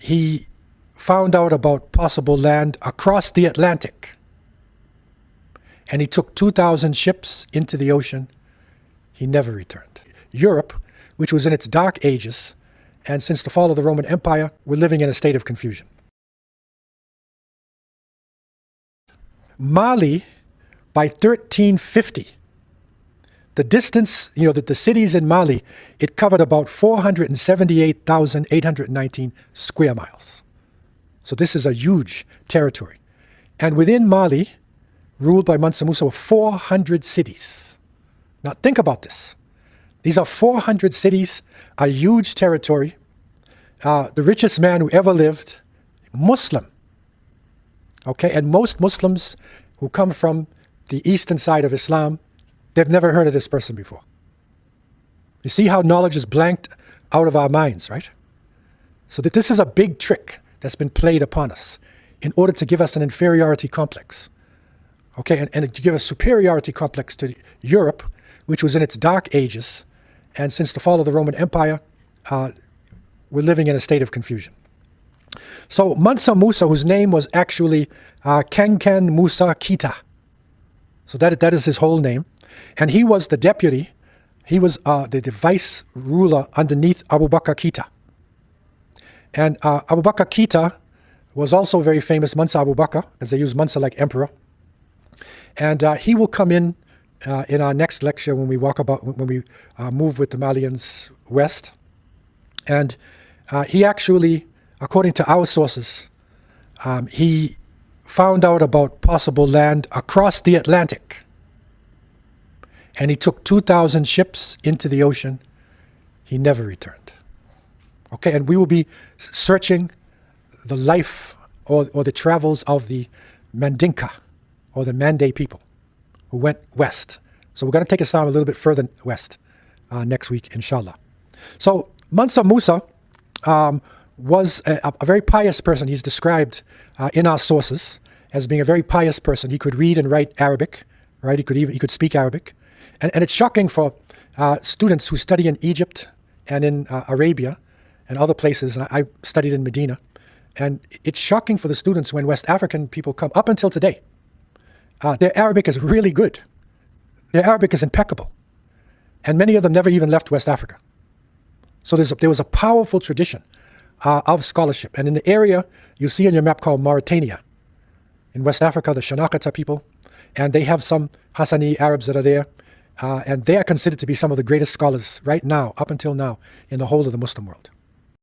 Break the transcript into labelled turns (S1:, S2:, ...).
S1: he found out about possible land across the Atlantic. And he took 2,000 ships into the ocean. He never returned. Europe, which was in its dark ages, and since the fall of the Roman Empire, we're living in a state of confusion. Mali, by 1350, the distance, the cities in Mali, it covered about 478,819 square miles. So this is a huge territory. And within Mali, ruled by Mansa Musa, were 400 cities. Now think about this. These are 400 cities, a huge territory. The richest man who ever lived, Muslim. Okay, and most Muslims who come from the eastern side of Islam, they've never heard of this person before. You see how knowledge is blanked out of our minds, right? So that this is a big trick that's been played upon us in order to give us an inferiority complex. Okay, and to give a superiority complex to Europe, which was in its dark ages, and since the fall of the Roman Empire, we're living in a state of confusion. So Mansa Musa, whose name was actually Kenken Musa Kita, so that is his whole name, and he was the deputy, he was the vice ruler underneath Abu Bakr Kita. And Abu Bakr Kita was also very famous, Mansa Abu Bakr, as they use Mansa like emperor. And he will come in our next lecture when we move with the Malians west. And he actually, according to our sources, he found out about possible land across the Atlantic. And he took 2,000 ships into the ocean. He never returned. Okay, and we will be searching the life or the travels of the Mandinka, or the Mande people, who went west. So we're going to take us down a little bit further west next week, inshallah. So Mansa Musa was a very pious person. He's described in our sources as being a very pious person. He could read and write Arabic, right? He could speak Arabic. And it's shocking for students who study in Egypt and in Arabia and other places. And I studied in Medina. And it's shocking for the students when West African people come, up until today. Their Arabic is really good. Their Arabic is impeccable. And many of them never even left West Africa. So there was a powerful tradition of scholarship. And in the area, you see on your map called Mauritania. In West Africa, the Shanakata people. And they have some Hassani Arabs that are there. And they are considered to be some of the greatest scholars right now, up until now, in the whole of the Muslim world.